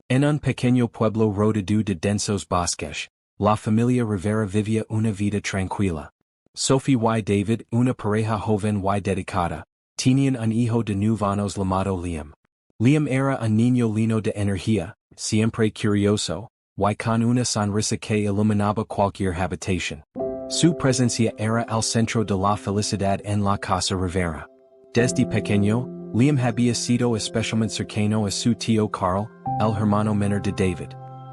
En un pequeño pueblo rodeado de densos bosques, la familia Rivera vivía una vida tranquila. Sophie y David, una pareja joven y dedicada, tenían un hijo de 9 años llamado Liam. Liam era un niño lleno de energía, siempre curioso, y con una sonrisa que iluminaba cualquier habitación. Su presencia era el centro de la felicidad en la casa Rivera. Desde pequeño, Liam había sido especialmente cercano a su tío Carl, el hermano menor de David.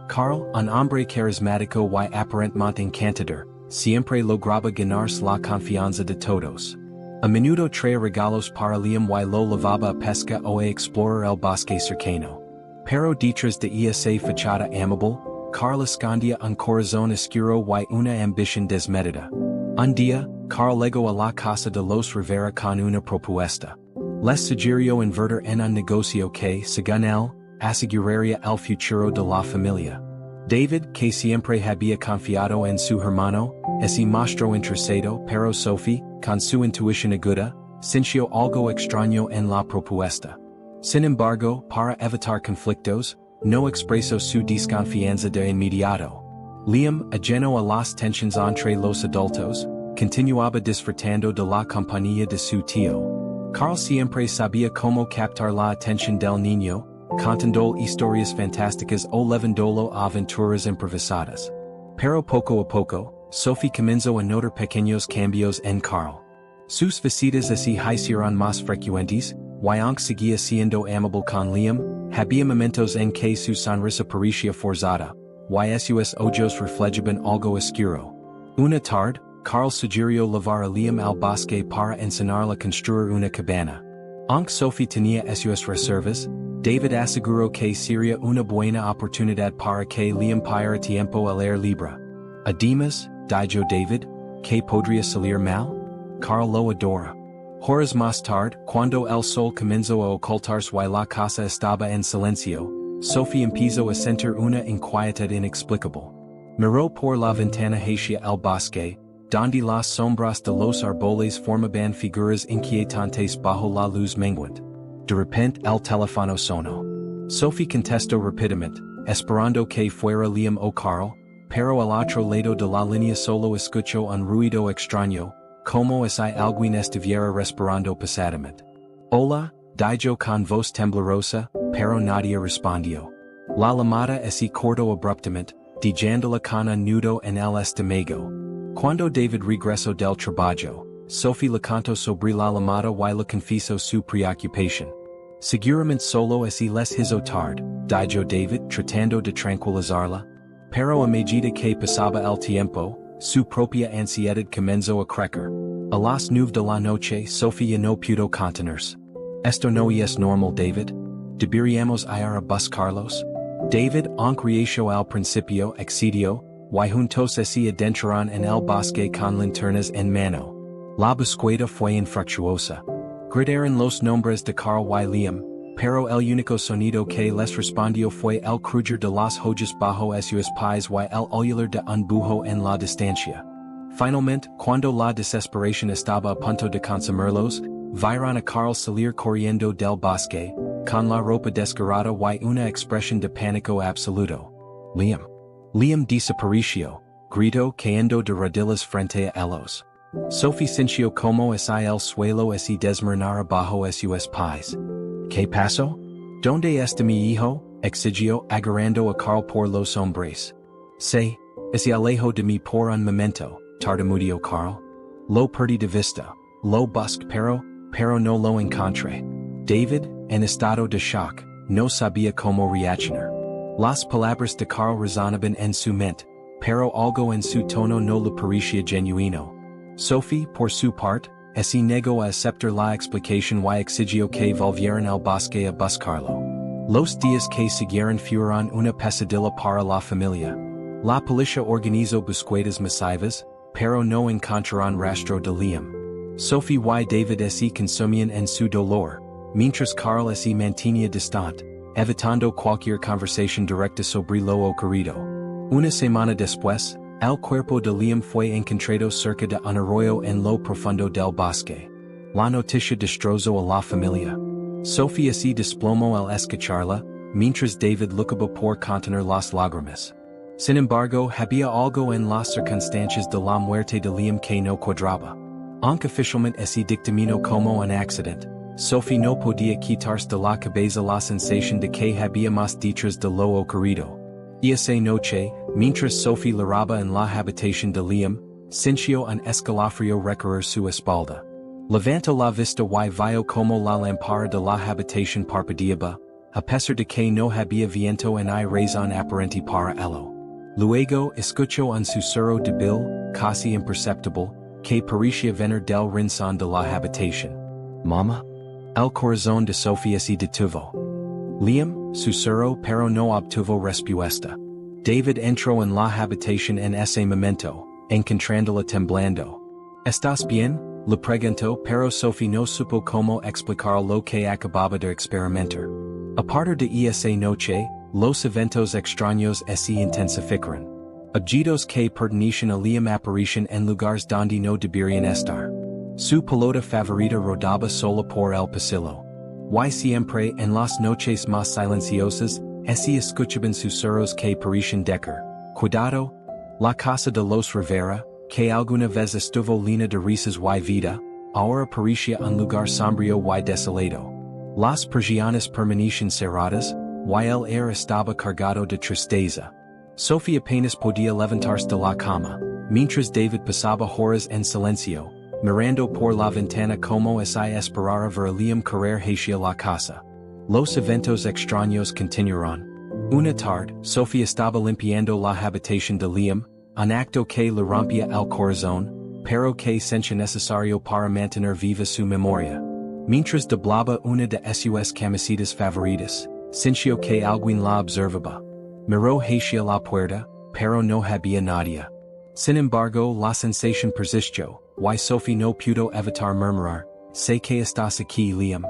Carl, un hombre carismático y aparentemente encantador, siempre lograba ganarse la confianza de todos. A menudo traía regalos para Liam y lo llevaba a pesca o a explorar el bosque cercano. Pero detrás de esa fachada amable, Carl escondía un corazón oscuro y una ambición desmedida. Un día, Carl llegó a la casa de los Rivera con una propuesta. Les sugirió invertir en un negocio que, según él, aseguraría el futuro de la familia. David, que siempre había confiado en su hermano, se mostró interesado, pero Sophie, con su intuición aguda, sintió algo extraño en la propuesta. Sin embargo, para evitar conflictos, no expresó su desconfianza de inmediato. Liam, ajeno a las tensiones entre los adultos, continuaba disfrutando de la compañía de su tío. Carl siempre sabía cómo captar la atención del niño, contando historias fantásticas o llevándolo a aventuras improvisadas. Pero poco a poco, Sophie comenzó a notar pequeños cambios en Carl. Sus visitas se hicieron más frecuentes, y aunque seguía siendo amable con Liam, había momentos en que su sonrisa parecía forzada, y sus ojos reflejaban algo oscuro. Una tarde, Carl sugirió llevar a Liam al bosque para enseñarle a construir una cabana. Aunque Sophie tenía sus reservas, David aseguró que sería una buena oportunidad para que Liam pasara tiempo al aire libre. Además, dijo David, ¿qué podría salir mal? Carl lo adora. Horas más tarde, cuando el sol comenzó a ocultarse y la casa estaba en silencio, Sophie empezó a sentir una inquietud inexplicable. Miró por la ventana hacia el bosque, donde las sombras de los árboles formaban figuras inquietantes bajo la luz menguante. De repente el teléfono sonó. Sophie contestó rápidamente, esperando que fuera Liam o Carl, pero al otro lado de la línea solo escuchó un ruido extraño, como si alguien estuviera respirando pesadamente. Hola, dijo con voz temblorosa, pero nadie respondió. La llamada se cortó abruptamente, dejándola con un nudo en el estómago. Cuando David regresó del trabajo, Sophie le contó sobre la llamada y le confesó su preocupación. Seguramente solo les hizo tarde, dijo David tratando de tranquilizarla. Pero a medida que pasaba el tiempo, su propia ansiedad comenzó a crecer. A las 9 de la noche Sophie no pudo contenerse. Esto no es normal, David. Deberíamos ir a buscarlos. David, aunque reació al principio, accedió, y juntos se adentraron en el bosque con linternas en mano. La búsqueda fue infructuosa. Gritaron los nombres de Carl y Liam, pero el único sonido que les respondió fue el crujir de las hojas bajo sus pies y el aullar de un búho en la distancia. Finalmente, cuando la desesperación estaba a punto de consumirlos, vieron a Carl salir corriendo del bosque, con la ropa desgarrada y una expresión de pánico absoluto. Liam desapareció, gritó cayendo de rodillas frente a ellos. Sophie sintió como si el suelo se desmoronara bajo sus pies. ¿Qué pasó? ¿Dónde está mi hijo? Exigió agarrando a Carl por los hombres. Se alejó de mí por un momento, tartamudeó Carl. Lo perdí de vista, lo busqué pero no lo encontré. David, en estado de shock, no sabía cómo reaccionar. Las palabras de Carl resonaban en su mente, pero algo en su tono no le parecía genuino. Sophie, por su parte, se negó a aceptar la explicación y exigió que volvieran al bosque a buscarlo. Los días que siguieron fueron una pesadilla para la familia. La policía organizó búsquedas masivas, pero no encontraron rastro de Liam. Sophie y David se consumían en su dolor, mientras Carl se mantenía distante, evitando cualquier conversación directa sobre lo ocurrido. Una semana después, el cuerpo de Liam fue encontrado cerca de un arroyo en lo profundo del bosque. La noticia destrozó a la familia. Sophie se desplomó al escucharla, mientras David lucaba por contener las lágrimas. Sin embargo, había algo en las circunstancias de la muerte de Liam que no cuadraba. Aunque oficialmente ese dictamino como un accidente, Sophie no podía quitarse de la cabeza la sensación de que había más detrás de lo ocurrido. Esa noche, mientras Sophie laraba en la habitación de Liam, sintió un escalofrío recorrer su espalda. Levantó la vista y vio como la lámpara de la habitación parpadeaba, a pesar de que no había viento en hay razón aparente para ello. Luego escuchó un susurro débil, casi imperceptible, que parecía venir del rincón de la habitación. «Mama?» El corazón de Sophie se detuvo. Liam susurró pero no obtuvo respuesta. David entró en la habitación en ese momento, encontrándola temblando. «¿Estás bien?», le preguntó, pero Sophie no supo cómo explicar lo que acababa de experimentar. A partir de esa noche, los eventos extraños se intensificaron. Objetos que pertenecían a Liam aparecían en lugares donde no deberían estar. Su pelota favorita rodaba sola por el pasillo. Y siempre en las noches más silenciosas, se escuchaban susurros que parecían decir: «Cuidado, la casa de los Rivera, que alguna vez estuvo llena de risas y vida, ahora parecía un lugar sombrío y desolado. Las persianas permanecían cerradas, y el aire estaba cargado de tristeza». Sophie apenas podía levantarse de la cama, mientras David pasaba horas en silencio, mirando por la ventana como si esperara ver a Liam correr hacia la casa. Los eventos extraños continuaron. Una tarde, Sophie estaba limpiando la habitación de Liam, un acto que le rompía el corazón, pero que sentía necesario para mantener viva su memoria. Mientras doblaba una de sus camisetas favoritas, sintió que alguien la observaba. Miró hacia la puerta, pero no había nadie. Sin embargo, la sensación persistió, y Sophie no pudo evitar murmurar: «Sé que estás aquí, Liam.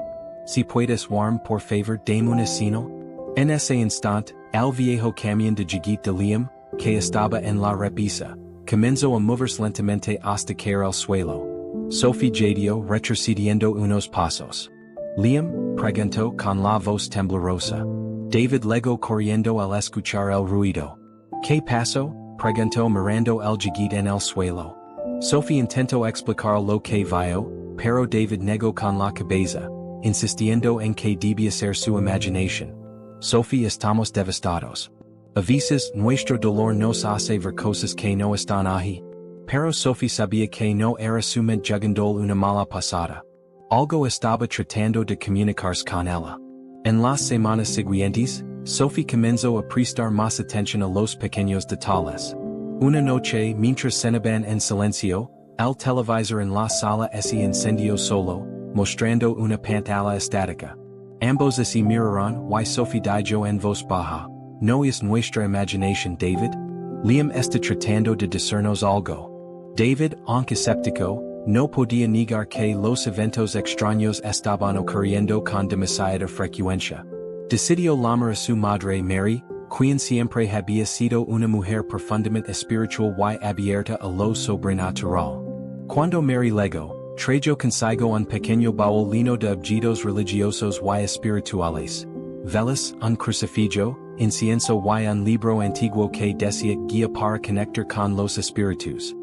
Si puedes warm por favor dame un sino». En ese instante, el viejo camión de jeguit de Liam, que estaba en la repisa, comenzó a moverse lentamente hasta caer al suelo. Sophie jadeó retrocediendo unos pasos. «Liam?» preguntó con la voz temblorosa. David legó corriendo al escuchar el ruido. «¿Qué pasó?» preguntó mirando el jeguit en el suelo. Sophie intentó explicar lo que vio, pero David negó con la cabeza, insistiendo en que debía ser su imaginación. «Sophie, estamos devastados. A veces, nuestro dolor nos hace ver cosas que no están ahí». Pero Sophie sabía que no era su mente jugando una mala pasada. Algo estaba tratando de comunicarse con ella. En las semanas siguientes, Sophie comenzó a prestar más atención a los pequeños detalles. Una noche, mientras cenaban en silencio, el televisor en la sala se encendió solo, mostrando una pantalla estática. Ambos se miraron y Sophie dijo en voz baja: «¿No es nuestra imaginación, David? Liam está tratando de decirnos algo». David, aunque escéptico, no podía negar que los eventos extraños estaban ocurriendo con demasiada frecuencia. Decidió llamar a su madre Mary, quien siempre había sido una mujer profundamente espiritual y abierta a lo sobrenatural. Cuando Mary llegó, trajo consigo un pequeño baúl lleno de objetos religiosos y espirituales: velas, un crucifijo, incienso y un libro antiguo que decía guía para conectar con los espíritus.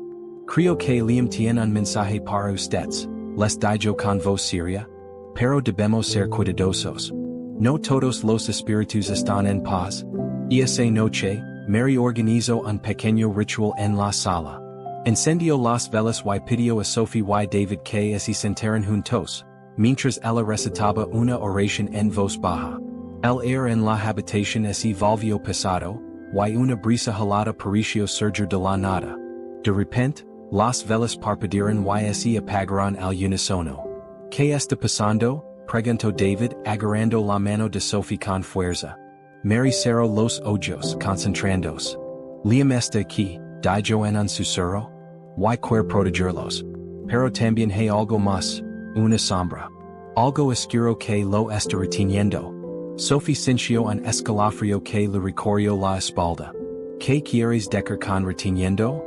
«Creo que Liam tiene un mensaje para ustedes», les dijo con voz seria. «Pero debemos ser cuidadosos. No todos los espíritus están en paz». Esa noche, Mary organizó un pequeño ritual en la sala. Encendió las velas y pidió a Sophie y David que se sentaran juntos, mientras ella recitaba una oración en voz baja. El aire en la habitación se volvió pesado, y una brisa helada pareció surgir de la nada. De repente, las velas parpadearon y se apagaron al unísono. «¿Qué está pasando?», preguntó David, agarrando la mano de Sophie con fuerza. Mary cerró los ojos, concentrándose. «Liam está aquí», dijo en un susurro. «Y quiero protegerlos. Pero también hay algo más, una sombra. Algo oscuro que lo está reteniendo». Sophie sintió un escalofrío que le recorrió la espalda. «¿Qué quieres decir con reteniendo?».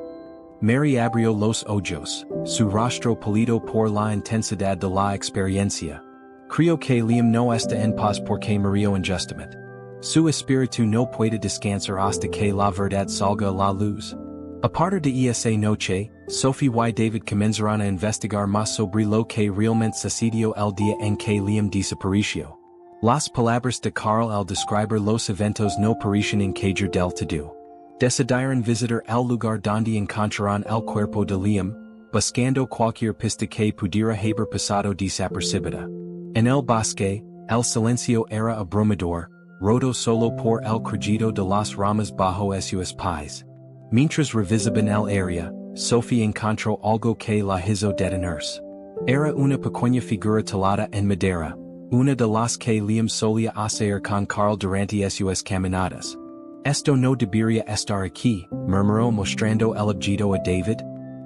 Mary abrió los ojos, su rostro pálido por la intensidad de la experiencia. «Creo que Liam no está en paz porque murió injustamente». Su espíritu no puede descansar hasta que la verdad salga a la luz. A partir de esa noche, Sophie y David comenzarán a investigar más sobre lo que realmente sucedió el día en que Liam desapareció. Las palabras de Carl al describir los eventos no parecen encajar del todo. Decidieron visitar el lugar donde encontrarán el cuerpo de Liam, buscando cualquier pista que pudiera haber pasado desapercibida. En el bosque, el silencio era abrumador, roto solo por el crujido de las ramas bajo sus pies. Mientras revisaban el área, Sophie encontró algo que la hizo detenerse. Era una pequeña figura talada en madera, una de las que Liam solía hacer con Carl durante sus caminadas. Esto no debería estar aquí, murmuró mostrando el objeto a David.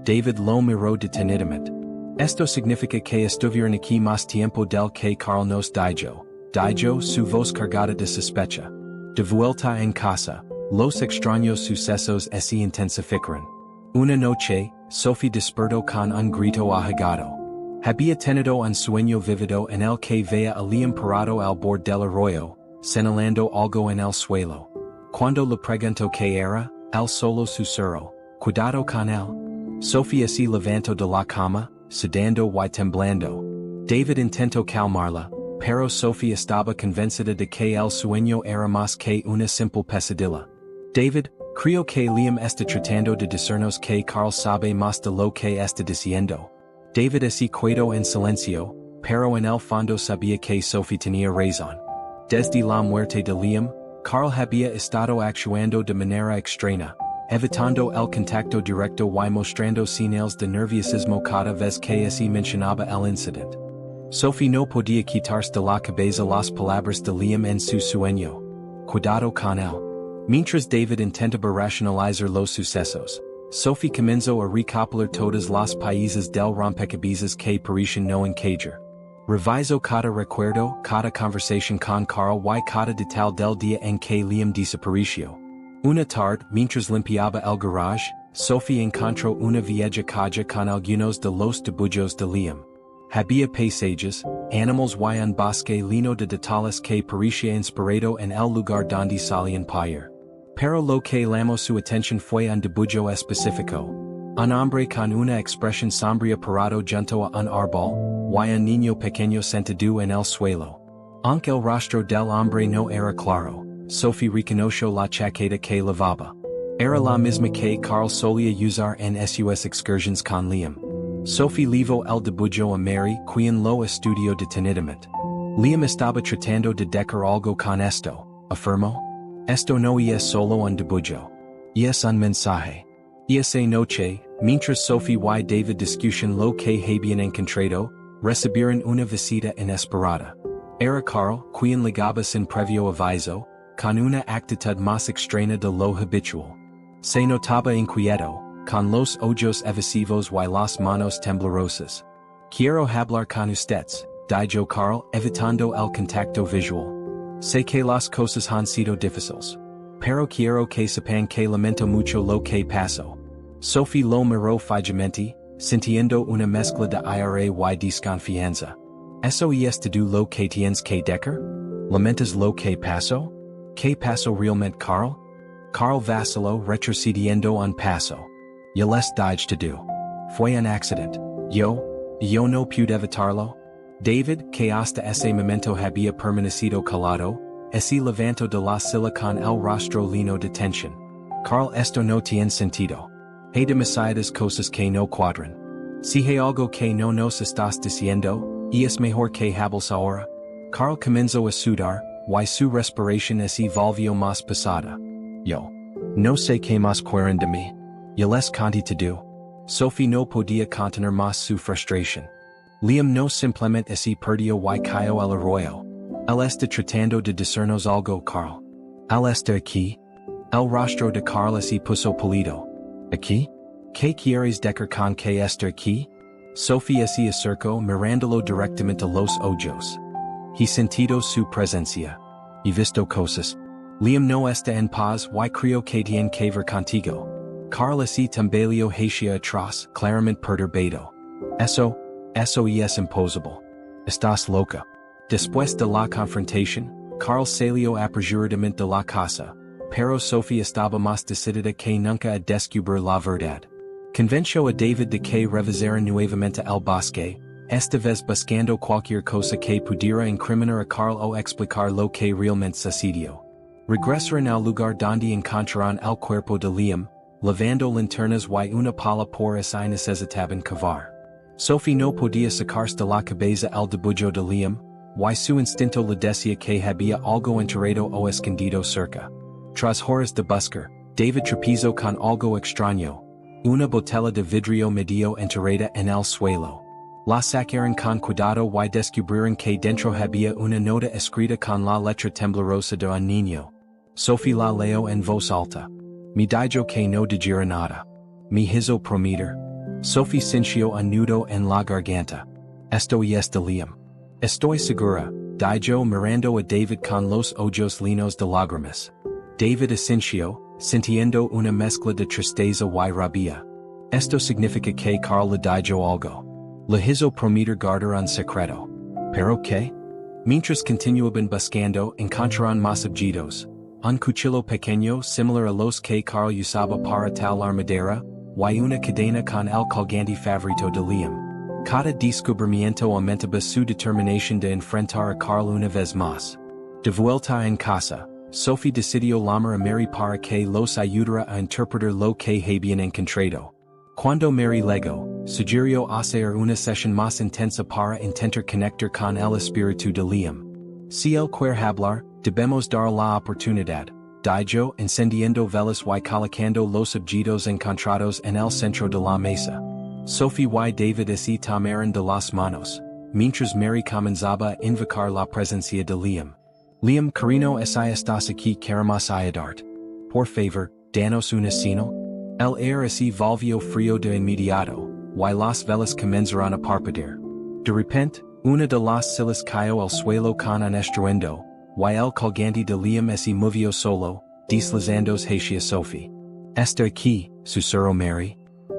David lo miró detenidamente. Esto significa que estuvieron aquí más tiempo del que Carl nos dijo. Dijo su voz cargada de sospecha. De vuelta en casa, los extraños sucesos se intensificaron. Una noche, Sophie despertó con un grito ahogado. Había tenido un sueño vívido en el que veía a Liam parado al borde del arroyo, señalando algo en el suelo. Cuando le preguntó qué era, él solo susurró, "Cuidado con él." Sophie se levantó de la cama, sudando y temblando. David intentó calmarla, pero Sophie estaba convencida de que el sueño era más que una simple pesadilla. David, creo que Liam está tratando de decirnos que Carl sabe más de lo que está diciendo. David se quedó en silencio, pero en el fondo sabía que Sophie tenía razón. Desde la muerte de Liam, Carl había estado actuando de manera extraña, evitando el contacto directo y mostrando señales de nerviosismo cada vez que se mencionaba el incidente. Sophie no podía quitarse de la cabeza las palabras de Liam en su sueño. Cuidado con él. Mientras David intentaba racionalizar los sucesos, Sophie comenzó a recopilar todas las piezas del rompecabezas que parecían no encajar. Revisó cada recuerdo, cada conversación con Carl y cada detalle del día en que Liam desapareció. Una tarde, mientras limpiaba el garage, Sophie encontró una vieja caja con algunos de los dibujos de Liam. Había paisajes, animals y un bosque lleno de detalles que parecía inspirado en el lugar donde solían pair. Pero lo que llamó su atención fue un dibujo específico. Un hombre con una expresión sombría parado junto a un árbol, y un niño pequeño sentado en el suelo. Aunque el rostro del hombre no era claro, Sophie reconoció la chaqueta que llevaba. Era la misma que Carl solía usar en sus excursiones con Liam. Sophie llevó el dibujo a Mary, quien lo estudió detenidamente. Liam estaba tratando de decir algo con esto, afirmó. Esto no es solo un dibujo. Es un mensaje. Esa noche, mientras Sophie y David discutían lo que habían encontrado, recibieron una visita inesperada. Era Carl, quien llegaba sin previo aviso, con una actitud más extraña de lo habitual. Se notaba inquieto, con los ojos evasivos y las manos temblorosas. Quiero hablar con ustedes, dijo Carl, evitando el contacto visual. Sé que las cosas han sido difíciles. Pero quiero que sepan que lamento mucho lo que pasó. Sophie lo miró fijamente, sintiendo una mezcla de ira y desconfianza. ¿Eso es todo lo que tienes que decir? ¿Lamentas lo que pasó? ¿Qué pasó realmente, Carl? Carl vaciló, retrocediendo un paso. Yo les dije todo. Fue un accidente. Yo no pude evitarlo. David, que hasta ese momento había permanecido calado, se levantó de la silla con el rostro lleno de tensión. Carl, esto no tiene sentido. Hay demasiadas cosas que no cuadran. Si hay algo que no nos estás diciendo, es mejor que hables ahora. Carl comenzó a sudar, y su respiración se volvió más pesada. Yo no sé qué más quieren de mí. Yo les conté todo. Sophie no podía contener más su frustración. Liam no simplemente se perdió y cayó al arroyo. Él está tratando de decirnos algo, Carl. Él está aquí. El rostro de Carl se puso pálido. ¿Aquí? ¿Qué quieres decir con que está aquí? Sophie se acercó mirándolo directamente a los ojos. He sentido su presencia. He visto cosas. Liam no está en paz y creo que tiene que ver contigo. Carl se tambaleó hacia atrás, claramente perturbado. Eso es imposible. Estás loca. Después de la confrontación, Carl salió aperjuradamente de la casa, pero Sophie estaba más decidida que nunca a descubrir la verdad. Convenció a David de que revisara nuevamente el bosque, esta vez buscando cualquier cosa que pudiera incriminar a Carl o explicar lo que realmente sucedió. Regresaron al lugar donde encontraron el cuerpo de Liam, lavando linternas y una pala por si necesitaban cavar. Sophie no podía sacarse de la cabeza el dibujo de Liam, y su instinto le decía que había algo enterrado o escondido cerca. Tras horas de buscar, David tropezó con algo extraño, una botella de vidrio medio enterrada en el suelo. La sacaron con cuidado y descubrieron que dentro había una nota escrita con la letra temblorosa de un niño. Sophie la leyó en voz alta. Me dijo que no dijera nada. Me hizo prometer. Sophie sintió un nudo en la garganta. Esto es de Liam. Estoy segura, dijo mirando a David con los ojos llenos de lágrimas. David asintió, sintiendo una mezcla de tristeza y rabia. Esto significa que Carl le dijo algo. Le hizo prometer guardar un secreto. ¿Pero qué? Mientras continuaban buscando, encontraron más objetos. Un cuchillo pequeño similar a los que Carl usaba para talar madera, y una cadena con el colgante favorito de Liam. Cada descubrimiento aumentaba su determinación de enfrentar a Carl una vez más. De vuelta en casa, Sophie decidió llamar a Mary para que los ayudara a interpretar lo que habían encontrado. Cuando Mary llegó, sugirió hacer una sesión más intensa para intentar conectar con el espíritu de Liam. Si él quiere hablar, debemos dar la oportunidad, dijo encendiendo velas y colocando los objetos encontrados en el centro de la mesa. Sophie y David se tomaron de las manos, mientras Mary comenzaba a invocar la presencia de Liam. Liam querido si estás aquí queremos ayudarte. Por favor, danos una señal. El aire se volvió frío de inmediato, y las velas comenzaron a parpadear. De repente, una de las sillas cayó al suelo con un estruendo, y el colgante de Liam se movió solo, deslizándose hacia Sophie. Está aquí, susurró Mary.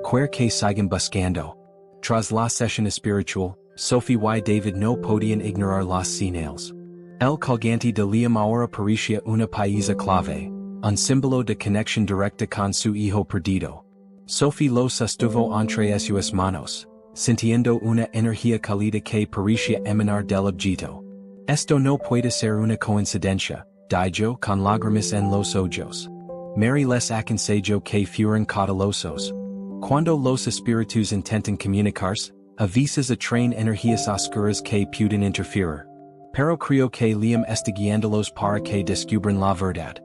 Quiere que sigan buscando. Tras la sesión espiritual, Sophie y David no podían ignorar las señales. El colgante de Liam ahora parecía una pieza clave, un símbolo de conexión directa con su hijo perdido. Sophie lo sostuvo entre sus manos, sintiendo una energía cálida que parecía emanar del objeto. Esto no puede ser una coincidencia, dijo con lágrimas en los ojos. Mary les aconsejó que fueran cautelosos. Cuando los espíritus intentan comunicarse, a veces atraen energías oscuras que pueden interferir. Pero creo que Liam está guiándolos para que descubran la verdad.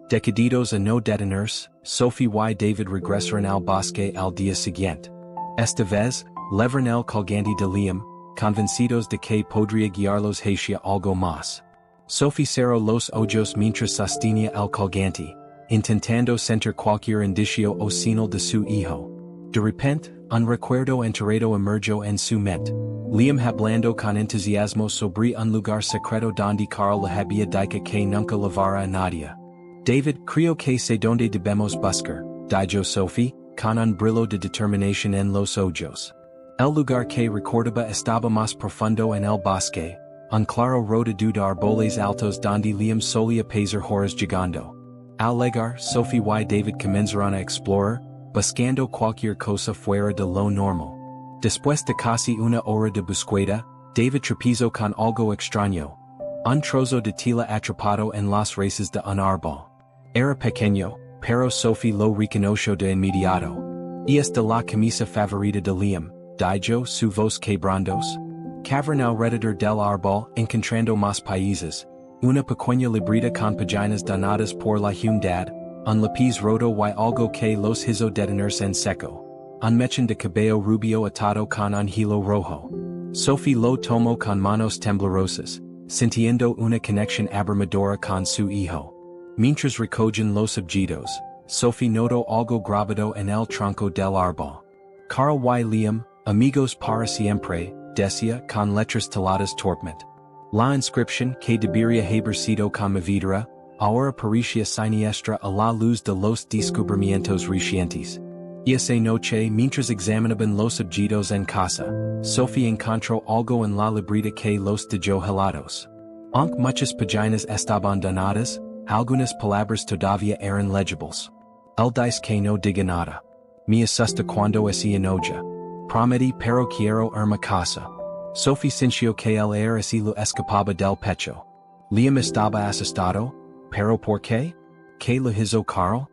Decididos a no detenerse, Sophie y David regresaron al bosque al día siguiente. Esta vez, levaron el colgante de Liam, convencidos de que podría guiarlos hacia algo más. Sophie cerró los ojos mientras sostenía el colgante, intentando sentir cualquier indicio o señal de su hijo. De repente, un recuerdo enterrado emergió en su mente. Liam hablando con entusiasmo sobre un lugar secreto donde Carl le había dicho que nunca llevara a nadie. David, creo que sé dónde debemos buscar, dijo Sophie, con un brillo de determinación en los ojos. El lugar que recordaba estaba más profundo en el bosque, un claro rodeado de árboles altos donde Liam solía pasar horas llegando. Al llegar, Sophie y David comenzaron a explorar, buscando cualquier cosa fuera de lo normal. Después de casi una hora de búsqueda, David tropezó con algo extraño. Un trozo de tela atrapado en las raíces de un árbol. Era pequeño, pero Sophie lo reconoció de inmediato. Es de la camisa favorita de Liam, dijo su voz quebrándose. Cavaron alrededor del árbol, encontrando más países. Una pequeña libreta con páginas donadas por la humedad, un lápiz roto y algo que los hizo detenerse en seco. Un mechón de cabello rubio atado con un hilo rojo. Sophie lo tomó con manos temblorosas, sintiendo una conexión abrumadora con su hijo. Mientras recogían los objetos, Sophie notó algo grabado en el tronco del árbol. Carl y Liam, amigos para siempre, decía con letras taladas torpmente. La inscripción que debería haber sido conmovedora, ahora parecía siniestra a la luz de los descubrimientos recientes. Esa noche mientras examinaban los objetos en casa, Sophie encontró algo en la libreta que los dejó helados. Aunque muchas páginas estaban donadas, algunas palabras todavía eran legibles. El dice que no diga nada. Me asusta cuando ese enoja. Prometí pero quiero irme casa. Sophie sintió que el aire así lo escapaba del pecho. Liam estaba asustado, pero ¿por qué? ¿Qué le hizo Carl?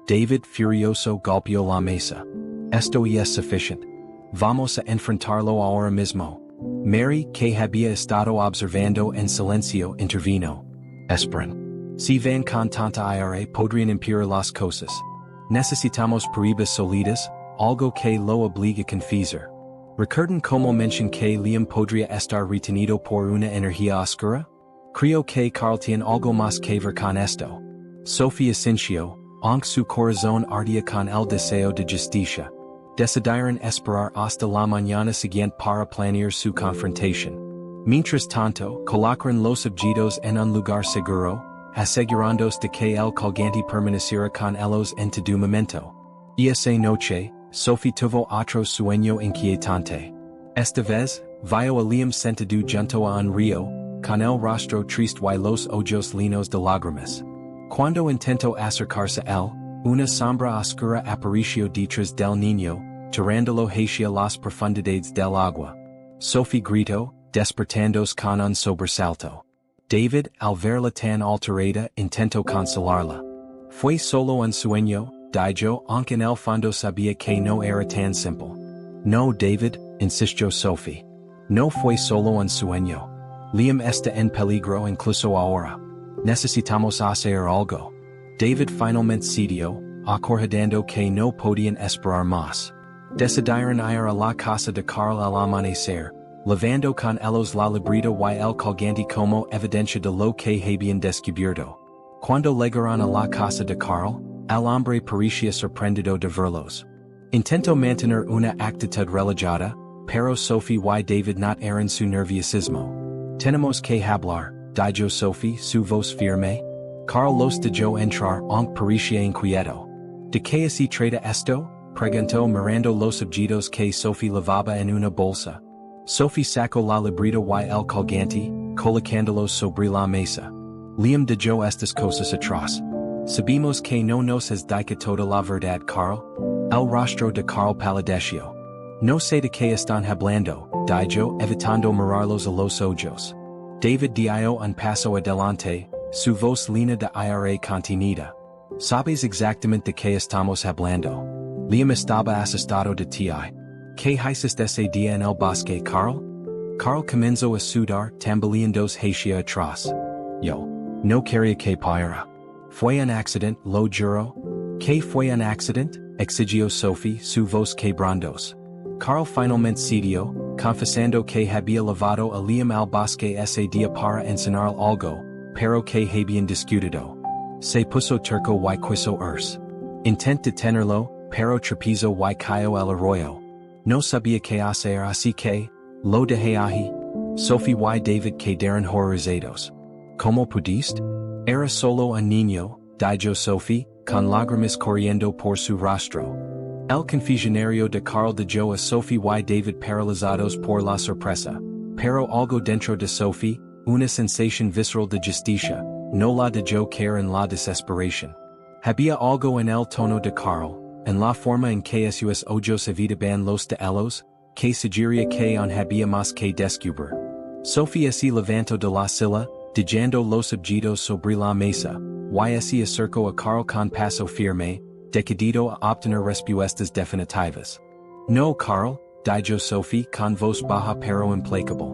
David furioso golpeó la mesa. Esto ya es suficiente. Vamos a enfrentarlo ahora mismo. Mary, que había estado observando en silencio, intervino. Esperen. Si van con tanta ira podrían empeorar las cosas. Necesitamos pruebas sólidas, algo que lo obligue a confesar. ¿Recuerdan cómo mencioné que Liam podría estar retenido por una energía oscura? Creo que Carl tiene algo más que ver con esto. Sophie asintió, aunque su corazón ardía con el deseo de justicia. Decidieron esperar hasta la mañana siguiente para planear su confrontación. Mientras tanto, colocaron los objetos en un lugar seguro, asegurándose de que el colgante permaneciera con ellos en todo momento. Y esa noche, Sophie tuvo otro sueño inquietante. Esta vez, vio a Liam sentado junto a un río, con el rostro triste y los ojos llenos de lágrimas. Cuando intentó acercarse a él, una sombra oscura apareció detrás del niño, tirándolo hacia las profundidades del agua. Sophie gritó, despertándose con un sobresalto. David, al verla tan alterada, intentó consolarla. Fue solo un sueño, dijo, aunque en el fondo sabía que no era tan simple. No, David, insistió Sophie. No fue solo un sueño. Liam está en peligro incluso ahora. Necesitamos hacer algo. David finalmente cedió, acordando que no podían esperar más. Decidieron ir a la casa de Carl al amanecer, levando con ellos la libreta y el colgante como evidencia de lo que habían descubierto. Cuando llegaron a la casa de Carl, el hombre parecía sorprendido de verlos. Intentó mantener una actitud relajada, pero Sophie y David no eran su nerviosismo. Tenemos que hablar, dijo Sophie, su voz firme. Carl los dejó entrar aunque parecía inquieto. ¿De qué se trata esto? Preguntó mirando los objetos que Sophie llevaba en una bolsa. Sophie sacó la libreta y el colgante, colocándolos sobre la mesa. Liam dijo estas cosas atrás. Sabemos que no nos has dicho toda la verdad, Carl. El rostro de Carl palideció. No sé de qué están hablando, dijo, evitando mirarlos a los ojos. David dio un paso adelante, su voz llena de ira contenida. ¿Sabes exactamente de qué estamos hablando? Liam estaba asustado de ti. ¿Qué hiciste ese día en el bosque, Carl? Carl comenzó a sudar, tambaleándose hacia atrás. Yo no quería que pasara. Fue un accidente, lo juro. ¿Qué fue un accidente? Exigió Sophie, su voz quebrándose. Carl finalmente cedió, confesando que había llevado a Liam al bosque ese día para enseñar algo, pero que habían discutido. Se puso turco y quiso irse. Intentó detenerlo, pero tropezó y cayó al arroyo. No sabía qué hacer así que, lo dejé ahí. Sophie y David quedaron horrorizados. ¿Cómo pudiste? Era solo un niño, dijo Sophie, con lágrimas corriendo por su rostro. El confusionario de Carl dejó a Sophie y David paralizados por la sorpresa, pero algo dentro de Sophie, una sensación visceral de justicia, no la dejó caer en la desesperación. Había algo en el tono de Carl, en la forma en que sus ojos evitaban los de ellos, que sugería que aún había más que descubrir. Sophie se levantó de la silla, dejando los objetos sobre la mesa, y se acercó a Carl con paso firme, decidido a obtener respuestas definitivas. No, Carl, dijo Sophie con voz baja pero implacable.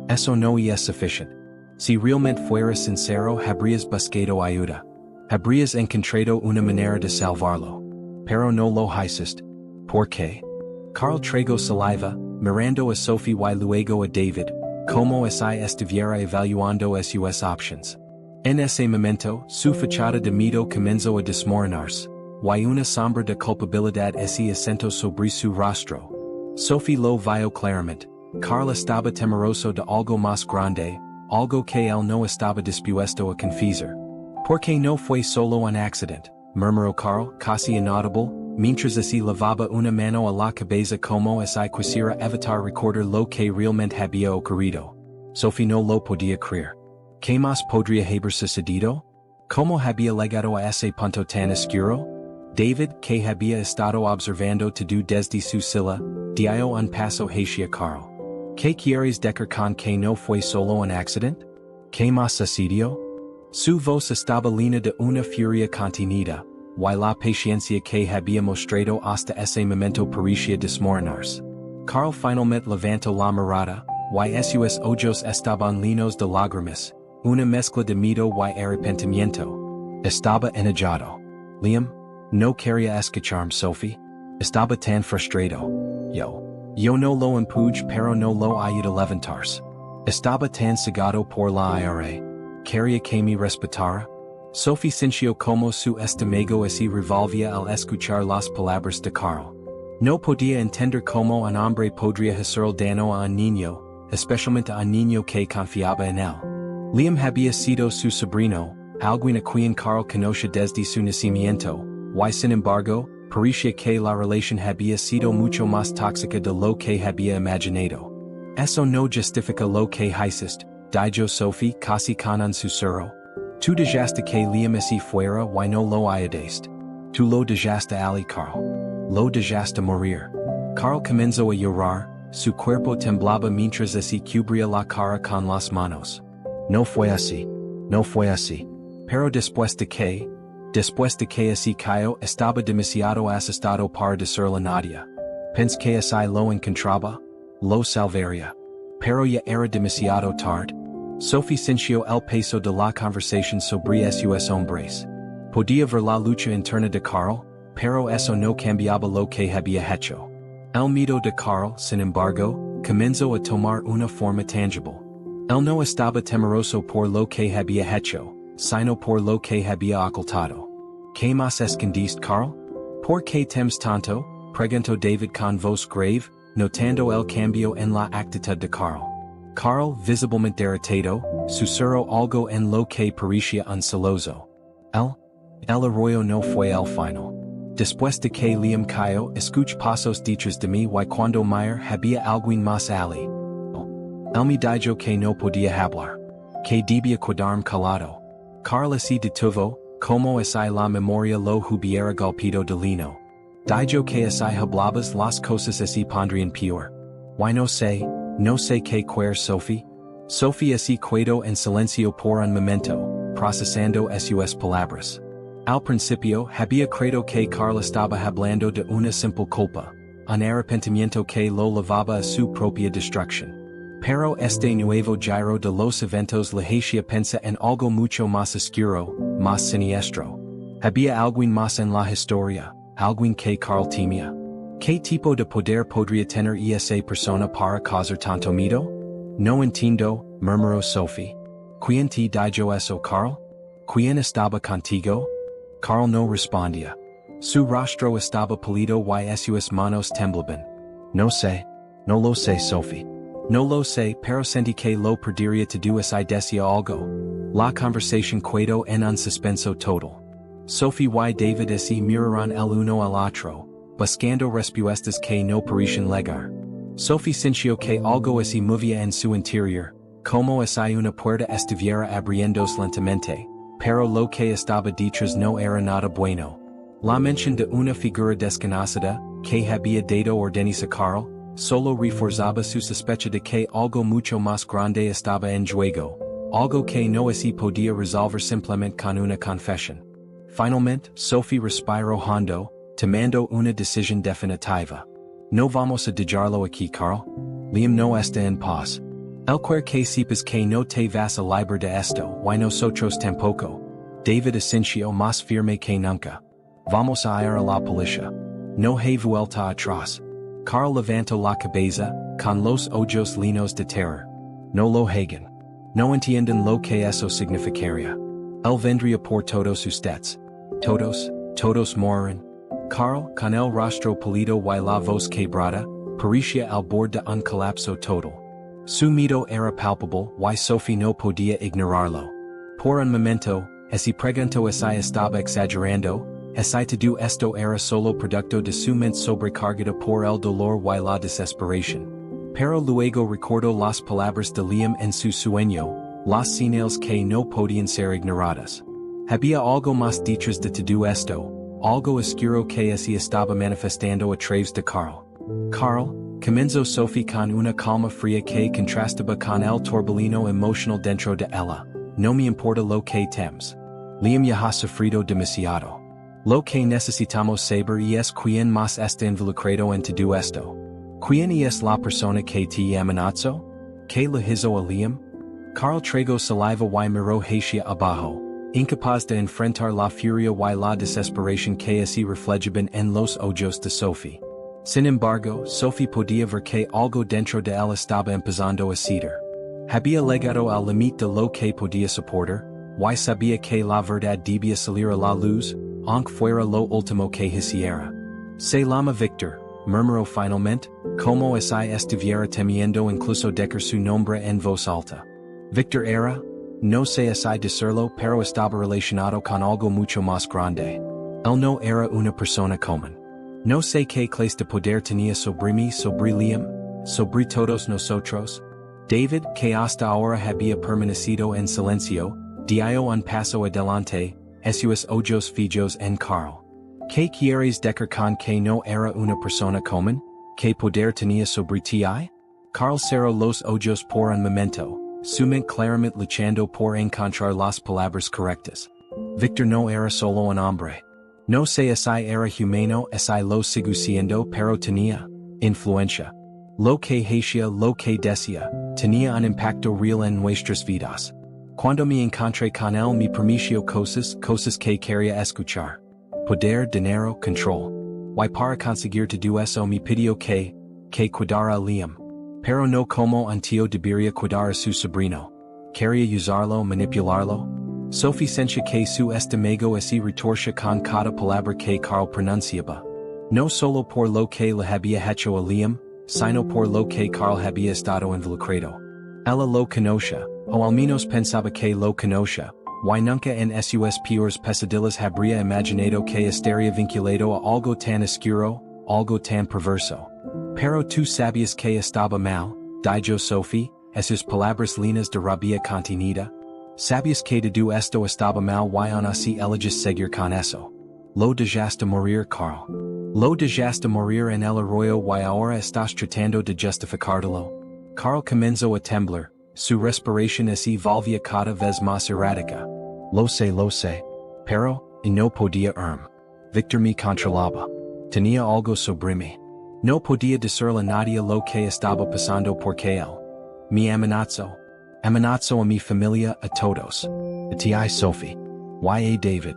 Eso no es suficiente. Si realmente fueras sincero, habrías buscado ayuda. Habrías encontrado una manera de salvarlo. Pero no lo hiciste. ¿Por qué? Carl tragó saliva, mirando a Sophie y luego a David, como si estuviera evaluando sus options. En ese momento, su fachada de miedo comenzó a desmoronarse, y una sombra de culpabilidad se asentó sobre su rostro. Sophie lo vio claramente. Carl estaba temeroso de algo más grande, algo que él no estaba dispuesto a confesar. Porque no fue solo un accidente, murmuró Carl, casi inaudible, mientras se lavaba una mano a la cabeza como si quisiera evitar recordar lo que realmente había ocurrido. Sophie no lo podía creer. ¿Qué más podría haber sucedido? ¿Cómo había llegado a ese punto tan oscuro? David, que había estado observando todo desde su silla, dio un paso hacia Carl. ¿Qué quieres decir con que no fue solo un accidente? ¿Qué más sucedió? Su voz estaba llena de una furia contenida, y la paciencia que había mostrado hasta ese momento parecía desmoronarse. Carl finalmente levantó la mirada, y sus ojos estaban llenos de lágrimas, una mezcla de miedo y arrepentimiento. Estaba enojado. Liam, no quería escucharme, Sophie. Estaba tan frustrado. Yo no lo empujé pero no lo ayudé a levantarse. Estaba tan cegado por la ira. Quería que me respetara. Sophie sintió como su estómago se revolvía al escuchar las palabras de Carl. No podía entender cómo un hombre podría hacer daño a un niño, especialmente a un niño que confiaba en él. Liam había sido su sobrino, alguien a quien Carl conoce desde su nacimiento, y sin embargo, parecía que la relación había sido mucho más tóxica de lo que había imaginado. Eso no justifica lo que hiciste, dijo Sophie casi con un susurro. Tú dejaste que Liam así fuera y no lo ayudaste. Tú lo dejaste ali Carl. Lo dejaste morir. Carl comenzó a llorar, su cuerpo temblaba mientras así cubría la cara con las manos. No fue así. No fue así. Pero después de que así cayó estaba demasiado asustado para decirle a nadie. Pensé que así lo encontraba, lo salvaría. Pero ya era demasiado tarde. Sophie sintió el peso de la conversación sobre sus hombres. Podía ver la lucha interna de Carl, pero eso no cambiaba lo que había hecho. El miedo de Carl, sin embargo, comenzó a tomar una forma tangible. Él no estaba temeroso por lo que había hecho, sino por lo que había ocultado. ¿Qué más escondiste, Carl? ¿Por qué temes tanto? Preguntó David con voz grave, notando el cambio en la actitud de Carl. Carl, visiblemente irritado, susurró algo en lo que parecía un celoso. El arroyo no fue el final. Después de que Liam cayó, escuché pasos detrás de mí y cuando Meyer había alguien más ali. Él me dijo que no podía hablar. Que debía quedarme calado. Carl así detuvo, como si la memoria lo hubiera golpeado de lino. Dijo que si hablabas las cosas así pondrían peor. Y no sé qué querer, Sophie. Sophie así quedó en silencio por un momento, procesando sus palabras. Al principio había creído que Carl estaba hablando de una simple culpa, un arrepentimiento que lo llevaba a su propia destrucción. Pero este nuevo giro de los eventos le hacía pensar en algo mucho más oscuro, más siniestro. Había alguien más en la historia, alguien que Carl temía. ¿Qué tipo de poder podría tener esa persona para causar tanto miedo? No entiendo, murmuró Sophie. ¿Quién te dijo eso, Carl? ¿Quién estaba contigo? Carl no respondía. Su rostro estaba pálido y sus manos temblaban. No lo sé, Sophie. No lo sé, pero sentí que lo perdería todo si decía algo. La conversación quedó en un suspenso total. Sophie y David así miraron el uno al otro, buscando respuestas que no parecían llegar. Sophie sintió que algo así movía en su interior, como si una puerta estuviera abriéndose lentamente, pero lo que estaba detrás no era nada bueno. La mención de una figura desconocida, que había dado órdenes a Carl, solo reforzaba su sospecha de que algo mucho más grande estaba en juego, algo que no así podía resolver simplemente con una confesión. Finalmente, Sophie respiró hondo, tomando una decisión definitiva. No vamos a dejarlo aquí, Carl. Liam no está en paz. El quiere que sepas que no te vas a librar de esto, y nosotros tampoco. David asintió más firme que nunca. Vamos a ir a la policía. No hay vuelta atrás. Carl levantó la cabeza, con los ojos llenos de terror. No lo hagan. No entienden lo que eso significaría. Él vendría por todos ustedes. Todos morirán. Carl, con el rostro pálido y la voz quebrada, parecía al borde de un colapso total. Su miedo era palpable y Sophie no podía ignorarlo. Por un momento, se preguntó si estaba exagerando, si todo esto era solo producto de su mente sobrecargada por el dolor y la desesperación. Pero luego recordó las palabras de Liam en su sueño, las señales que no podían ser ignoradas. Había algo más detrás de todo esto, algo oscuro que se estaba manifestando a través de Carl. Carl, comenzó Sophie con una calma fría que contrastaba con el torbellino emocional dentro de ella. No me importa lo que temes. Liam ya ha sufrido demasiado. Lo que necesitamos saber es quién más está involucrado en todo esto. ¿Quién es la persona que te amenazó? ¿Qué le hizo a Liam? Carl tragó saliva y miró hacia abajo, incapaz de enfrentar la furia y la desesperación que se reflejaban en los ojos de Sophie. Sin embargo, Sophie podía ver que algo dentro de él estaba empezando a ceder. Había llegado al límite de lo que podía soportar, y sabía que la verdad debía salir a la luz, aunque fuera lo último que hiciera. Se llama Victor, murmuró finalmente, como si estuviera temiendo incluso decir su nombre en voz alta. Victor era, no sé si decirlo, pero estaba relacionado con algo mucho más grande. Él no era una persona común. No sé qué clase de poder tenía sobre mí, sobre Liam, sobre todos nosotros. David, que hasta ahora había permanecido en silencio, dio un paso adelante, sus ojos fijos en Carl. ¿Qué quieres decir con que no era una persona común? ¿Qué poder tenía sobre ti? Carl cerró los ojos por un momento, su mente claramente luchando por encontrar las palabras correctas. Victor no era solo un hombre. No sé si era humano, si lo sigo siendo, pero tenía influencia. Lo que hacía, lo que decía, tenía un impacto real en nuestras vidas. Cuando me encontré con él me permitió cosas que quería escuchar. Poder, dinero, control. Y para conseguir todo eso me pidió que cuidara a Liam. Pero no como un tío debería cuidar a su sobrino. Quería usarlo, manipularlo. Sophie sentía que su estómago se retorcía con cada palabra que Carl pronunciaba. No solo por lo que le había hecho a Liam, sino por lo que Carl había estado involucrado. Ella lo conocía, o al menos pensaba que lo conocía, y nunca en sus peores pesadillas habría imaginado que estaría vinculado a algo tan oscuro, algo tan perverso. Pero tú sabías que estaba mal, dijo Sophie, esas palabras llenas de rabia contenida. Sabías que todo esto estaba mal y aún así eliges seguir con eso. Lo dejaste morir, Carl. Lo dejaste morir en el arroyo y ahora estás tratando de justificarlo. Carl comenzó a temblar, su respiración se volvía cada vez más errática. Lo sé. Pero, y no podía Victor me controlaba. Tenía algo sobre mí. No podía decirle a nadie lo que estaba pasando porque él me amenazó. Amenazó a mi familia, a todos. A ti, Sophie. Y a David.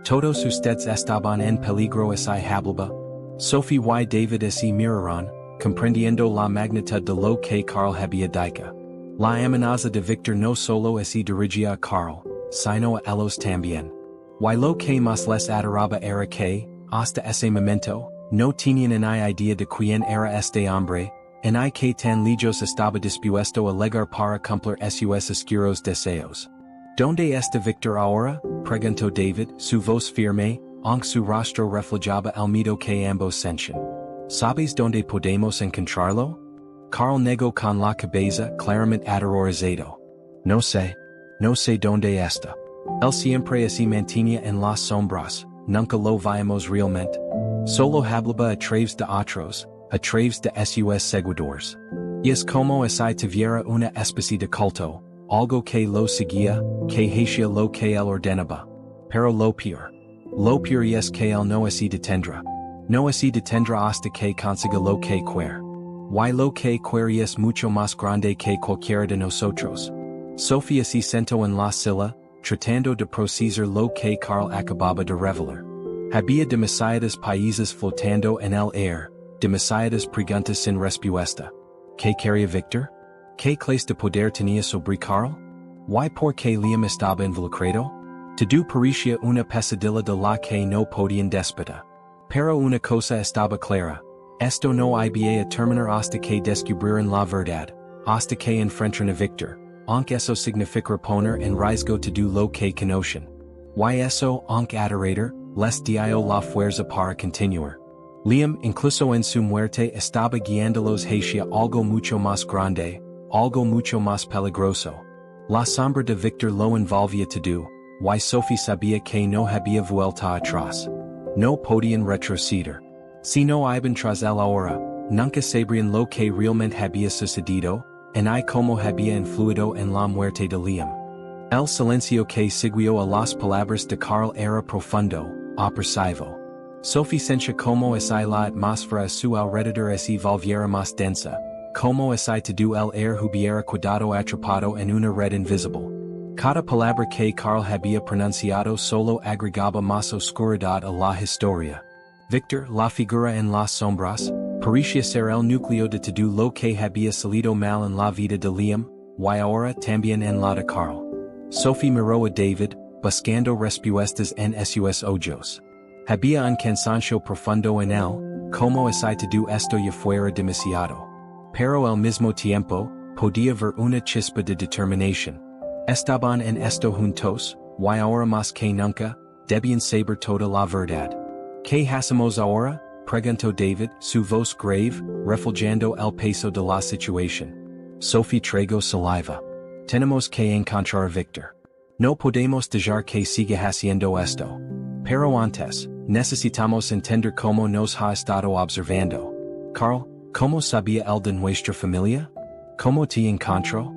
Todos ustedes estaban en peligro si hablaba. Sophie y David se miraron, comprendiendo la magnitud de lo que Carl había dicho. La amenaza de Victor no solo se dirigía a Carl, sino a ellos también. Y lo que más les aterraba era que, hasta ese momento, no tenían ni idea de quién era este hombre, ni que tan lejos estaba dispuesto a llegar para cumplir sus oscuros deseos. ¿Dónde está Victor ahora? Preguntó David, su voz firme, aunque su rostro reflejaba el miedo que ambos sentían. ¿Sabes dónde podemos encontrarlo? Carl negó con la cabeza, claramente aterrorizado. No sé dónde está. Él siempre se mantenía en las sombras, nunca lo vimos realmente. Solo hablaba a través de otros, a través de sus seguidores. Y es como si tuviera una especie de culto, algo que lo seguía, que hacía lo que él ordenaba. Pero lo peor es que él no se detendrá. No se detendrá hasta que consiga lo que quiere. Y lo que quiere es mucho más grande que cualquiera de nosotros. Sofía se sentó en la silla, tratando de procesar lo que Carl acababa de revelar. Había demasiados países flotando en el aire, demasiadas preguntas sin respuesta. ¿Qué quería Victor? ¿Qué clase de poder tenía sobre Carl? ¿Y por qué Liam estaba involucrado? Todo parecía una pesadilla de la que no podían despertar. Pero una cosa estaba clara. Esto no iba a terminar hasta que descubrieran la verdad, hasta que enfrentaran a Victor, aunque eso significara poner en riesgo todo lo que conocen. Y eso, aunque aterrador, les dio la fuerza para continuar. Liam, incluso en su muerte, estaba guiándolos hacia algo mucho más grande, algo mucho más peligroso. La sombra de Victor lo envolvía todo, y Sophie sabía que no había vuelta atrás. No podían retroceder. Si no iban tras él ahora, nunca sabrían lo que realmente había sucedido, y como había influido en la muerte de Liam. El silencio que siguió a las palabras de Carl era profundo, opresivo. Sophie sentía como si la atmósfera a su alrededor se volviera más densa, como si todo el aire hubiera quedado atrapado en una red invisible. Cada palabra que Carl había pronunciado solo agregaba más oscuridad a la historia. Victor, la figura en las sombras, parecía ser el núcleo de todo lo que había salido mal en la vida de Liam, y ahora también en la de Carl. Sophie miró a David, buscando respuestas en sus ojos. Había un cansancio profundo en él, como si todo esto ya fuera demasiado. Pero al mismo tiempo, podía ver una chispa de determinación. Estaban en esto juntos, y ahora más que nunca, debían saber toda la verdad. ¿Qué hacemos ahora? Preguntó David, su voz grave, reflejando el peso de la situación. Sophie tragó saliva. Tenemos que encontrar a Victor. No podemos dejar que siga haciendo esto. Pero antes, necesitamos entender cómo nos ha estado observando. Carl, ¿cómo sabía él de nuestra familia? ¿Cómo te encontró?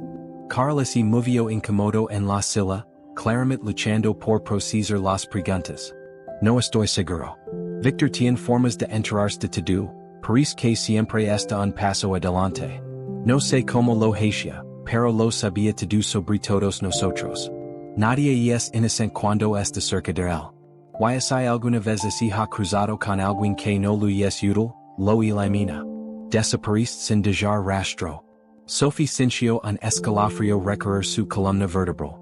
Carl se movió incómodo en la silla, claramente luchando por procesar las preguntas. No estoy seguro. Victor tiene formas de enterarse de todo, parece que siempre está un paso adelante. No sé cómo lo hacía, pero lo sabía todo sobre todos nosotros. Nadie es inocente cuando está cerca de él. Y si alguna vez se ha cruzado con alguien que no lo es útil, lo elimina. Desaparece sin dejar rastro. Sophie sintió un escalofrío recorrer su columna vertebral.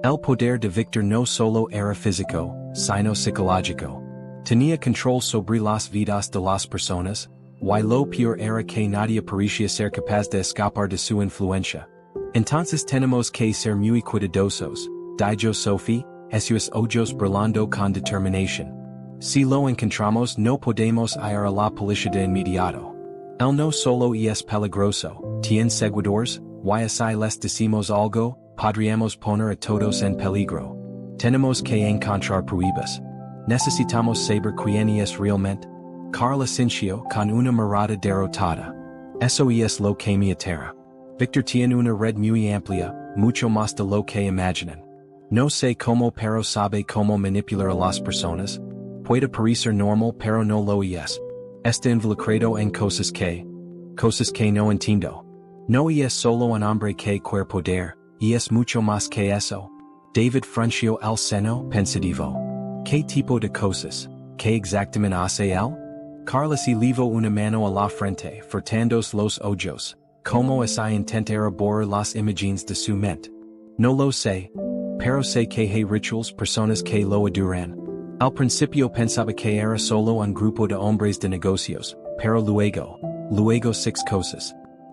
El poder de Victor no solo era físico, sino psicológico. Tenía control sobre las vidas de las personas, y lo peor era que nadie parecía ser capaz de escapar de su influencia. Entonces tenemos que ser muy cuidadosos, dijo Sophie, sus ojos brillando con determinación. Si lo encontramos no podemos ir a la policía de inmediato. Él no solo es peligroso, tiene seguidores, y si les decimos algo, podríamos poner a todos en peligro. Tenemos que encontrar pruebas. Necesitamos saber quién es realmente. Carl asintió con una mirada derrotada. Eso es lo que me aterra. Victor tiene una red muy amplia, mucho más de lo que imaginan. No sé cómo pero sabe cómo manipular a las personas. Puede parecer normal pero no lo es. Está involucrado en cosas que no entiendo. No es solo un hombre que quiere poder, es mucho más que eso. David frunció el seno pensativo. ¿Qué tipo de cosas? ¿Qué exactamente hace él? Carl se llevó una mano a la frente, frotándos los ojos, como si intentara borrar las imágenes de su mente. No lo sé, pero sé que hay rituals, personas que lo adoran. Al principio pensaba que era solo un grupo de hombres de negocios, pero luego 6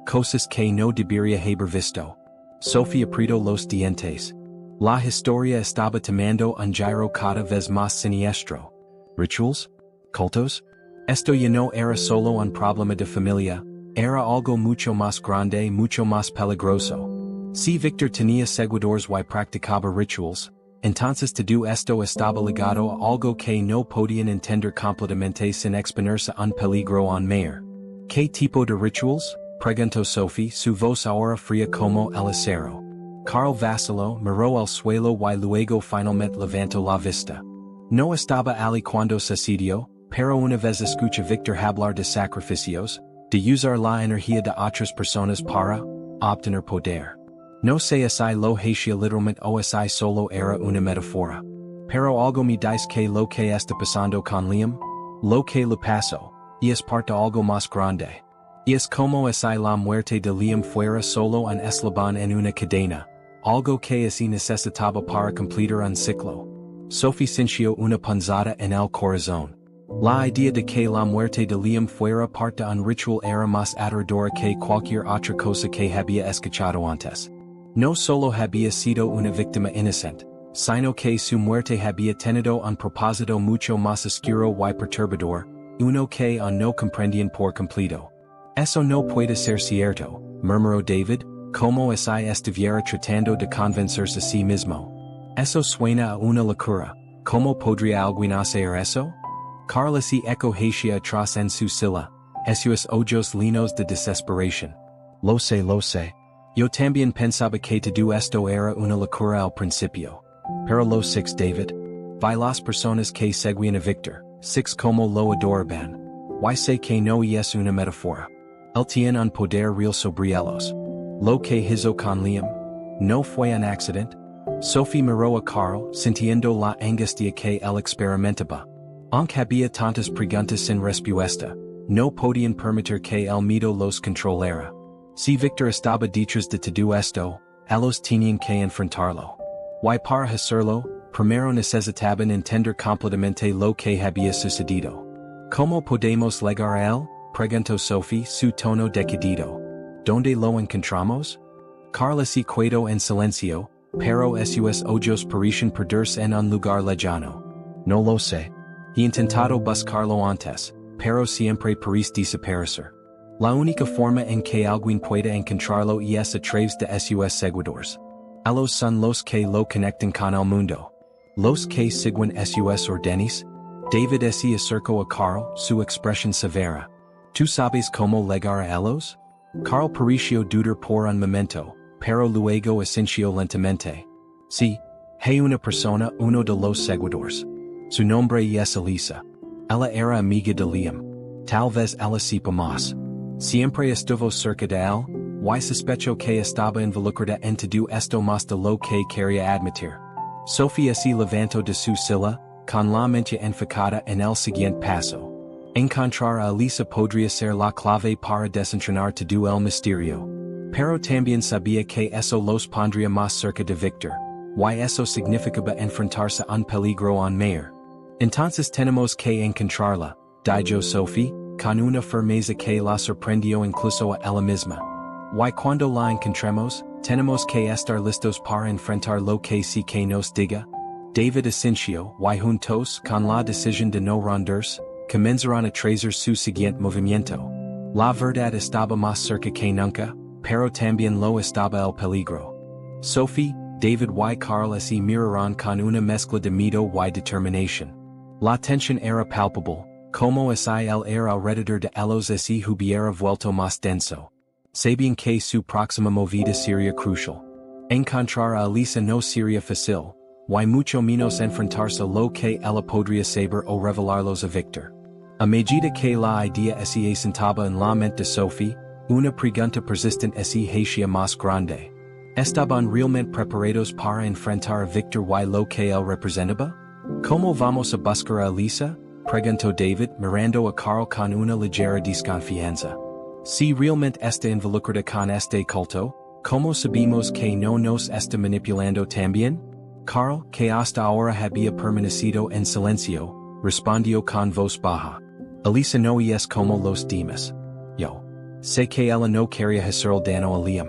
cosas que no debería haber visto. Sophie apretó los dientes. La historia estaba tomando un giro cada vez más siniestro. ¿Rituals? ¿Cultos? Esto ya no era solo un problema de familia, era algo mucho más grande, mucho más peligroso. Si Victor tenía seguidores y practicaba rituals, entonces todo esto estaba ligado a algo que no podían entender completamente sin exponerse a un peligro aún mayor. ¿Qué tipo de rituals? Preguntó Sophie, su voz ahora fría como el acero. Carl vaciló, miró al suelo y luego finalmente levantó la vista. No estaba allí cuando sucedió, pero una vez escucha Victor hablar de sacrificios, de usar la energía de otras personas para obtener poder. No sé si lo hacía literalmente o si solo era una metáfora. Pero algo me dice que lo que está pasando con Liam, lo que le pasó, es parte de algo más grande. Es como si la muerte de Liam fuera solo un eslabón en una cadena, algo que se necesitaba para completar un ciclo. Sophie sintió una punzada en el corazón. La idea de que la muerte de Liam fuera parte de un ritual era más aterradora que cualquier otra cosa que había escuchado antes. No solo había sido una víctima inocente, sino que su muerte había tenido un propósito mucho más oscuro y perturbador, uno que aún no comprendían por completo. Eso no puede ser cierto, murmuró David, como si estuviera tratando de convencerse a sí mismo. Eso suena a una locura. ¿Cómo podría alguien hacer eso? Carl así eco hacia atrás en su silla, esos ojos llenos de desesperación. Lo sé. Yo también pensaba que todo esto era una locura al principio. Pero lo sé, David. Vi las personas que seguían a Victor, six como lo adoraban. Y sé que no es una metáfora. Él tiene un poder real sobre ellos. Lo que hizo con Liam no fue un accidente. Sophie miró a Carl, sintiendo la angustia que él experimentaba. Aunque había tantas preguntas sin respuesta, no podían permitir que el miedo los controlara. Si Victor estaba detrás de todo esto, ellos tenían que enfrentarlo. Y para hacerlo, primero necesitaban entender completamente lo que había sucedido. ¿Cómo podemos llegar a él? Preguntó Sophie, su tono decidido. ¿Dónde lo encontramos? Carl así quedó en silencio, pero sus ojos parecían perderse en un lugar lejano. No lo sé. He intentado buscarlo antes, pero siempre parece desaparecer. La única forma en que alguien pueda encontrarlo es a través de sus seguidores. Ellos son los que lo conectan con el mundo. Los que siguen sus órdenes. David así acercó a Carl, su expresión severa. ¿Tú sabes cómo llegar a ellos? Carl pareció dudar por un momento, pero luego asintió lentamente. Sí, hay una persona, uno de los seguidores. Su nombre es Elisa. Ella era amiga de Liam. Tal vez ella sepa más. Siempre estuvo cerca de él, y sospecho que estaba involucrada en todo esto más de lo que quería admitir. Sophie así levantó de su silla, con la mente enfocada en el siguiente paso. Encontrar a Elisa podría ser la clave para desentrañar todo el misterio. Pero también sabía que eso los pondría más cerca de Victor, y eso significaba enfrentarse a un peligro aún mayor. Entonces tenemos que encontrarla, dijo Sophie, con una firmeza que la sorprendió incluso a ella misma. Y cuando la encontremos, tenemos que estar listos para enfrentar lo que sí que nos diga. David asintió, y juntos, con la decisión de no rendirse, comenzaron a trazar su siguiente movimiento. La verdad estaba más cerca que nunca, pero también lo estaba el peligro. Sophie, David y Carl así miraron con una mezcla de miedo y determinación. La tensión era palpable, como si el aire alrededor de ellos así hubiera vuelto más denso. Sabían que su próxima movida sería crucial. Encontrar a Elisa no sería fácil, y mucho menos enfrentarse a lo que ella podría saber o revelarlos a Victor. A medida que la idea así asentaba en la mente de Sophie, una pregunta persistente así hacía más grande. ¿Estaban realmente preparados para enfrentar a Victor y lo que él representaba? ¿Cómo vamos a buscar a Elisa? Preguntó David mirando a Carl con una ligera desconfianza. Si realmente está involucrada con este culto, ¿cómo sabemos que no nos está manipulando también? Carl, que hasta ahora había permanecido en silencio, respondió con voz baja. Elisa no es como los demás. Yo sé que ella no quería hacer el daño a Liam.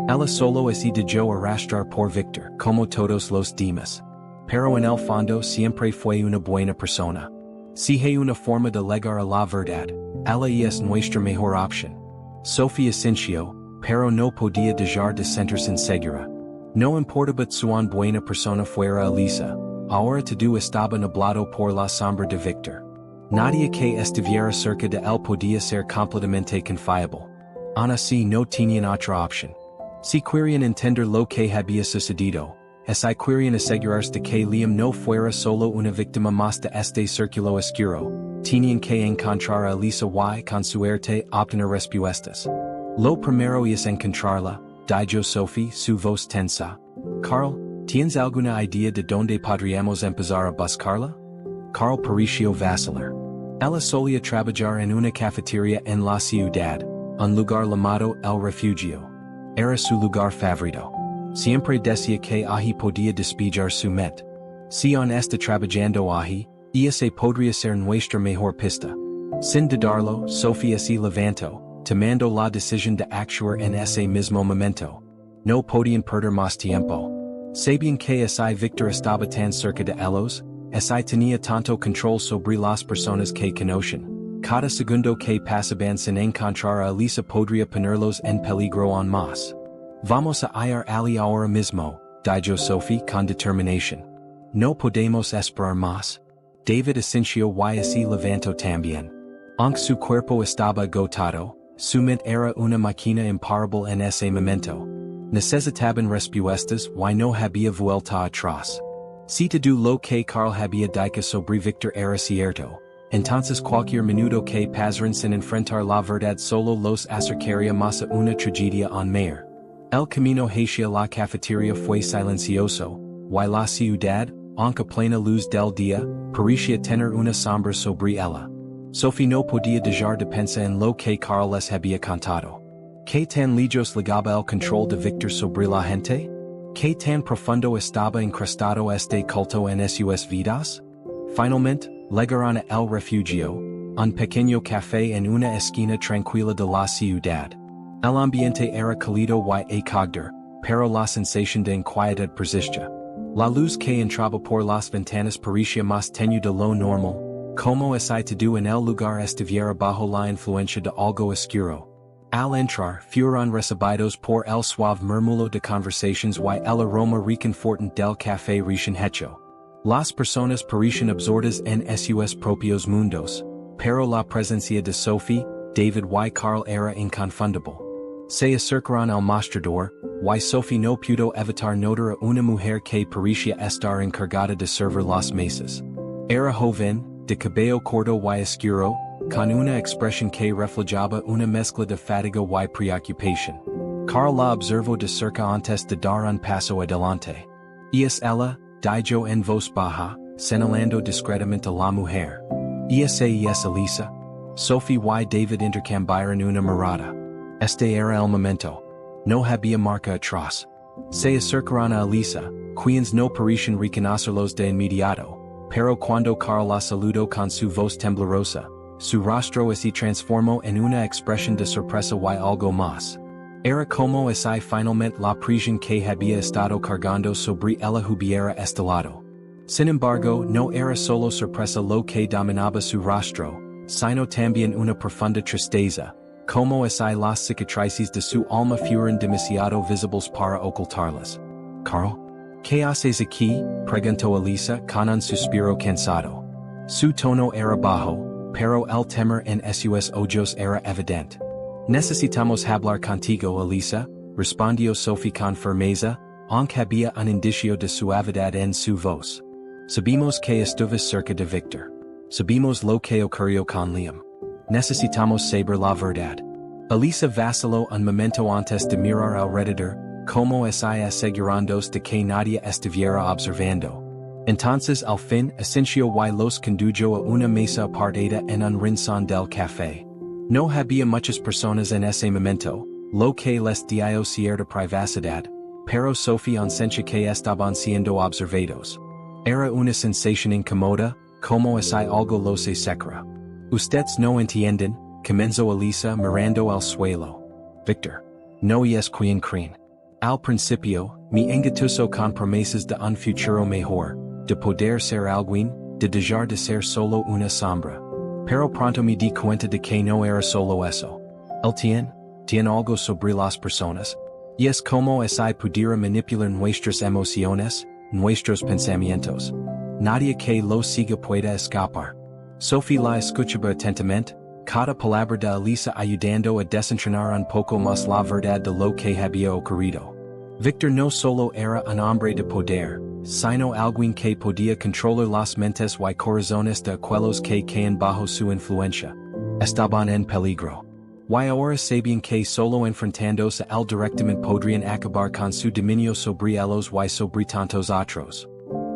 Ella solo decidió arrastrar por Victor, como todos los demás. Pero en el fondo siempre fue una buena persona. Si hay una forma de llegar a la verdad, ella es nuestra mejor opción. Sophie asintió, pero no podía dejar de sentirse insegura. No importaba cuán buena persona fuera Elisa, ahora todo estaba nublado por la sombra de Victor. Nadie que estuviera cerca de él podía ser completamente confiable. Aún así no tenían otra opción. Si querían entender lo que había sucedido, si querían asegurarse de que Liam no fuera solo una víctima más de este círculo oscuro, tenían que encontrar a Elisa y con suerte obtener respuestas. Lo primero es encontrarla, dijo Sophie, su voz tensa. Carl, ¿tienes alguna idea de dónde podríamos empezar a buscarla? Carl pareció vacilar. Ella solía trabajar en una cafetería en la ciudad, un lugar llamado El Refugio. Era su lugar favorito. Siempre decía que allí podía despejar su mente. Si aún está trabajando allí, esa podría ser nuestra mejor pista. Sin dudarlo, Sophie se levantó, tomando la decisión de actuar en ese mismo momento. No podían perder más tiempo. Sabían que ese Victor estaba tan cerca de ellos, ese tenía tanto control sobre las personas que conocen. Cada segundo que pasaban sin encontrar a Elisa podría ponerlos en peligro aún más. Vamos a ir allí ahora mismo, dijo Sophie con determinación. No podemos esperar más. David asintió y se levantó también. Aunque su cuerpo estaba agotado, su mente era una máquina imparable en ese momento. Necesitaban respuestas y no había vuelta atrás. Si todo lo que Carl había dicho sobre Victor era cierto, entonces cualquier minuto que pasaran sin enfrentar la verdad solo los acercaría más a una tragedia aún mayor. El camino hacia la cafetería fue silencioso, y la ciudad, aunque plena luz del día, parecía tener una sombra sobre ella. Sophie no podía dejar de pensar en lo que Carl les había contado. ¿Qué tan lejos llegaba el control de Victor sobre la gente? ¿Qué tan profundo estaba incrustado este culto en sus vidas? Finalmente, llegaron a el refugio, un pequeño café en una esquina tranquila de la ciudad. El ambiente era cálido y acogedor, pero la sensación de inquietud persistía. La luz que entraba por las ventanas parecía más tenue de lo normal, como si todo en el lugar estuviera bajo la influencia de algo oscuro. Al entrar, fueron recibidos por el suave murmullo de conversaciones y el aroma reconfortante del café recién hecho. Las personas parecían absortas en sus propios mundos, pero la presencia de Sophie, David y Carl era inconfundible. Se acercaron al mostrador, y Sophie no pudo evitar notar a una mujer que parecía estar encargada de servir las mesas. Era joven, de cabello corto y oscuro, con una expresión que reflejaba una mezcla de fatiga y preocupación. Carl la observó de cerca antes de dar un paso adelante. ¿Y es ella?, dijo en voz baja, señalando discretamente a la mujer. ¿Y es Elisa? Sophie y David intercambiaron una mirada. Este era el momento. No había marca atrás. Se acercaron a Elisa, quienes no parecían reconocerlos de inmediato, pero cuando Carl la saludó con su voz temblorosa, su rostro se transformó en una expresión de sorpresa y algo más. Era como si finalmente la prisión que había estado cargando sobre ella hubiera estalado. Sin embargo, no era solo sorpresa lo que dominaba su rostro, sino también una profunda tristeza, como si las cicatrices de su alma fueran demasiado visibles para ocultarlas. «Carl, ¿qué haces aquí?», preguntó Elisa con un suspiro cansado. Su tono era bajo, pero el temor en sus ojos era evidente. «Necesitamos hablar contigo, Elisa», respondió Sophie con firmeza, aunque había un indicio de suavidad en su voz. «Sabemos que estuves cerca de Victor. Sabemos lo que ocurrió con Liam. Necesitamos saber la verdad». Elisa vaciló un momento antes de mirar alrededor, como si asegurándose de que nadie estuviera observando. Entonces al fin asintió y los condujo a una mesa apartada en un rincón del café. No había muchas personas en ese momento, lo que les dio cierta privacidad, pero Sophie sentía que estaban siendo observados. Era una sensación incómoda, como si algo los secra. «Ustedes no entienden», comenzó Elisa mirando al suelo. «Victor. No es quien creen. Al principio, me engatuso con promesas de un futuro mejor, de poder ser alguien, de dejar de ser solo una sombra. Pero pronto me di cuenta de que no era solo eso. Él tiene algo sobre las personas. Y es como si pudiera manipular nuestras emociones, nuestros pensamientos. Nadie que lo siga pueda escapar». Sophie la escuchaba atentamente, cada palabra de Elisa ayudando a desentrañar un poco más la verdad de lo que había ocurrido. Victor no solo era un hombre de poder, sino alguien que podía controlar las mentes y corazones de aquellos que caen bajo su influencia. Estaban en peligro. Y ahora sabían que solo enfrentándose a él directamente podrían acabar con su dominio sobre ellos y sobre tantos otros.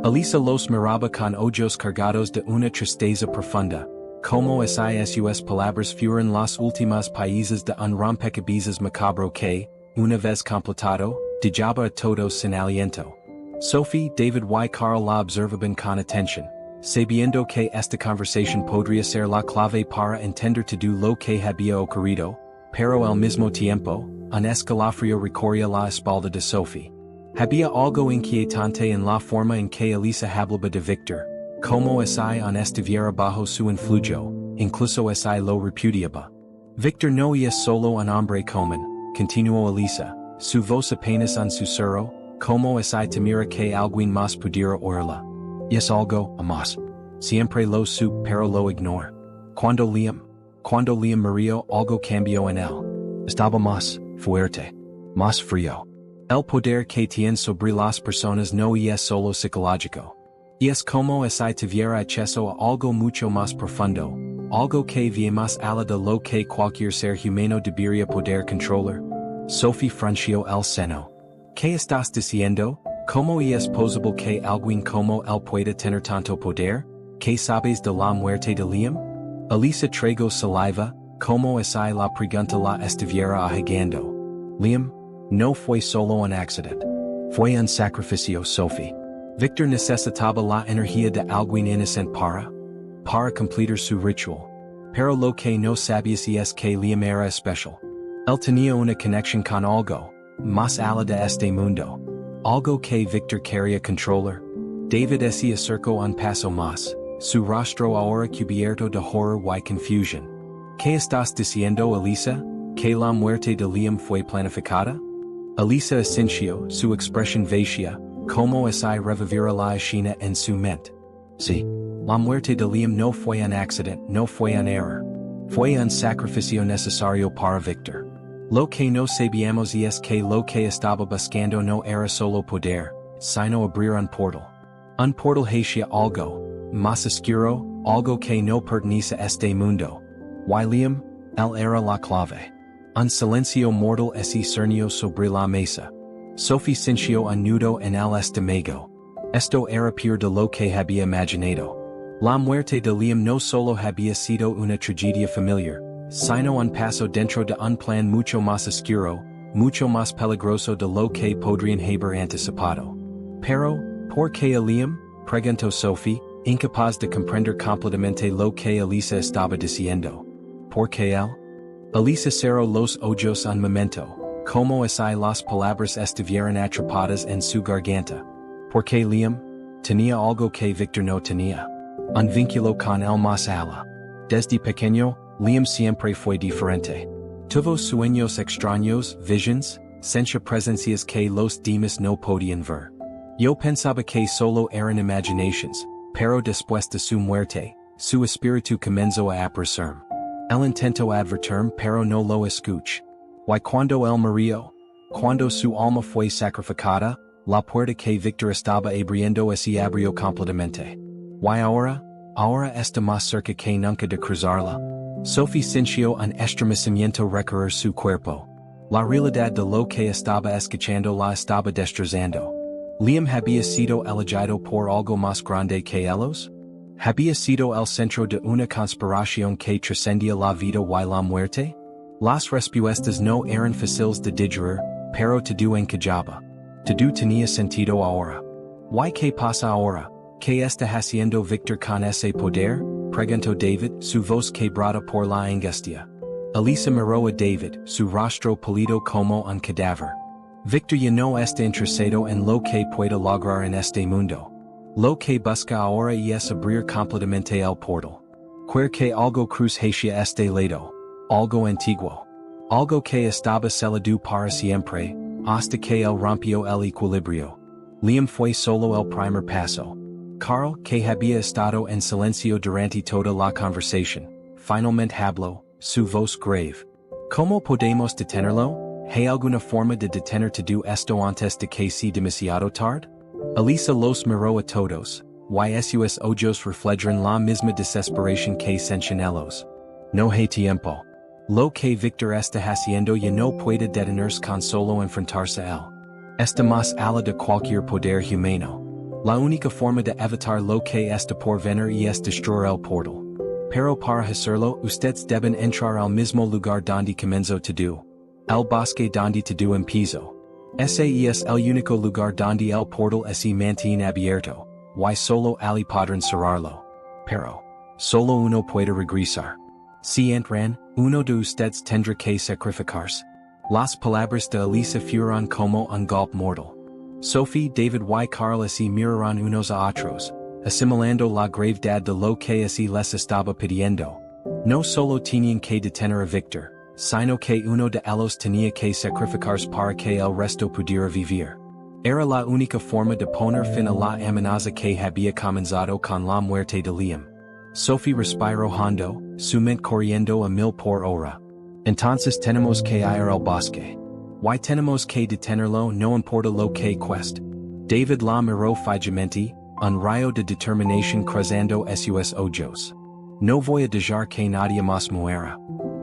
Elisa los miraba con ojos cargados de una tristeza profunda, como si sus palabras fueran las últimas piezas de un rompecabezas macabro que, una vez completado, dejaba a todos sin aliento. Sophie, David y Carl la observaban con atención, sabiendo que esta conversación podría ser la clave para entender todo lo que había ocurrido, pero al mismo tiempo, un escalofrío recorría la espalda de Sophie. Había algo inquietante en la forma en que Elisa hablaba de Victor, como si estuviera bajo su influjo, incluso si lo repudiaba. «Victor no es solo un hombre común», continuó Elisa, su vos apenas un susurro, como esi temira que alguien más pudiera oírla. Yes algo, amas. Siempre lo supe pero lo ignore. Cuando Liam murió algo cambió en él. Estaba más fuerte. Más frío. El poder que tiene sobre las personas no es solo psicológico. Es como si tuviera acceso a algo mucho más profundo, algo que va más allá de lo que cualquier ser humano debería poder controlar. Sophie frunció el seno. ¿Qué estás diciendo? ¿Cómo es posible que alguien como él pueda tener tanto poder? ¿Qué sabes de la muerte de Liam? Elisa tragó saliva, como si la pregunta la estuviera ahogando. Liam, no fue solo un accidente. Fue un sacrificio, Sophie. Victor necesitaba la energía de alguien inocente para completar su ritual. Pero lo que no sabías es que Liam era especial. Él tenía una conexión con algo, más allá de este mundo. Algo que Victor quería controlar. David se acercó un paso más, su rostro ahora cubierto de horror y confusión. ¿Qué estás diciendo, Elisa? ¿Que la muerte de Liam fue planificada? Elisa asintió, su expresión vacía, como si reviviera la escena en su mente. Sí, la muerte de Liam no fue un accidente, no fue un error. Fue un sacrificio necesario para Victor. Lo que no sabíamos es que lo que estaba buscando no era solo poder, sino abrir un portal. Un portal hacia algo más oscuro, algo que no pertenece a este mundo. Y Liam, él era la clave. Un silencio mortal se cernió sobre la mesa. Sophie sintió un nudo en el estómago. Esto era peor de lo que había imaginado. La muerte de Liam no solo había sido una tragedia familiar, sino un paso dentro de un plan mucho más oscuro, mucho más peligroso de lo que podrían haber anticipado. Pero, ¿por qué a Liam? Preguntó Sophie, incapaz de comprender completamente lo que Elisa estaba diciendo. ¿Por qué él? Elisa cerró los ojos un momento, como si las palabras estuvieran atrapadas en su garganta. ¿Por qué Liam? Tenía algo que Victor no tenía. Un vínculo con el más allá. Desde pequeño, Liam siempre fue diferente. Tuvo sueños extraños, visions, sentía presencias que los demás no podían ver. Yo pensaba que solo eran imaginations, pero después de su muerte, su espíritu comenzó a aparecer. Él intentó advertirme pero no lo escuché. Y cuando él murió, cuando su alma fue sacrificada, la puerta que Victor estaba abriendo se abrió completamente. Y ahora está más cerca que nunca de cruzarla. Sophie sintió un estremecimiento recorrer su cuerpo. La realidad de lo que estaba escuchando la estaba destrozando. Liam había sido elegido por algo más grande que ellos. Había sido el centro de una conspiración que trascendía la vida y la muerte. Las respuestas no eran fáciles de digerir, pero todo encajaba. Todo tenía sentido ahora. ¿Y qué pasa ahora? ¿Qué está haciendo Victor con ese poder? Preguntó David, su voz quebrada por la angustia. Elisa miró a David, su rostro pálido como un cadáver. Victor ya no está interesado en lo que pueda lograr en este mundo. Lo que busca ahora es abrir completamente el portal. Quiere que algo cruce hacia este lado. Algo antiguo. Algo que estaba sellado para siempre, hasta que él rompió el equilibrio. Liam fue solo el primer paso. Carl, que había estado en silencio durante toda la conversación, finalmente habló, su voz grave. ¿Cómo podemos detenerlo? ¿Hay alguna forma de detener todo esto antes de que sea demasiado tarde? Elisa los miró a todos, y sus ojos reflejaron la misma desesperación que sentían ellos. No hay tiempo. Lo que Victor está haciendo ya no puede detenerse con solo enfrentarse a él. Está más allá de cualquier poder humano. La única forma de evitar lo que está por venir es destruir el portal. Pero para hacerlo, ustedes deben entrar al mismo lugar donde comenzó todo. El bosque donde todo empezó. Ese es el único lugar donde el portal se mantiene abierto, y solo allí podrán cerrarlo. Pero, solo uno puede regresar. Si entran, uno de ustedes tendrá que sacrificarse. Las palabras de Elisa fueron como un golpe mortal. Sophie, David y Carl se miraron unos a otros, asimilando la gravedad de lo que se les estaba pidiendo. No solo tenían que detener a Victor, sino que uno de ellos tenía que sacrificarse para que el resto pudiera vivir. Era la única forma de poner fin a la amenaza que había comenzado con la muerte de Liam. Sophie respiró hondo, su mente corriendo a 1000 por hora. Entonces tenemos que ir al bosque. Why tenemos que detenerlo, no importa lo que cueste. David la miró fijamente, un rayo de determinación cruzando sus ojos. No voy a dejar que nadie más muera.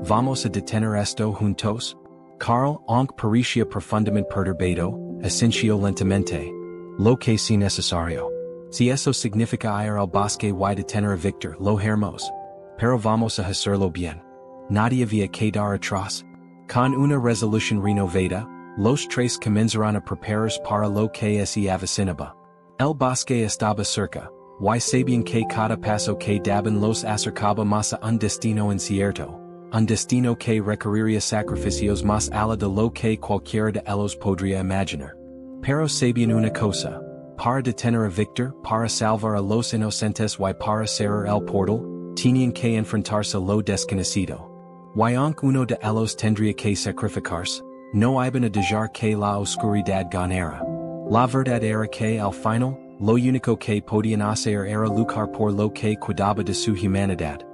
Vamos a detener esto juntos. Carl, aunque parecía profundamente perturbado, asintió lentamente. Lo que sea necesario. Si eso significa ir al bosque y detener a Victor, lo haremos. Pero vamos a hacerlo bien. Nadie va a quedar atrás. Con una resolución renovada, los tres comenzaron a prepararse para lo que se avecinaba. El bosque estaba cerca, y sabían que cada paso que daban los acercaba más a un destino incierto, un destino que requeriría sacrificios más allá de lo que cualquiera de ellos podría imaginar. Pero sabían una cosa, para detener a Victor, para salvar a los inocentes y para cerrar el portal, tenían que enfrentarse a lo desconocido. Y aunque uno de ellos tendría que sacrificarse, no iban a dejar que la oscuridad ganara. La verdad era que al final, lo único que podían hacer era luchar por lo que cuidaba de su humanidad.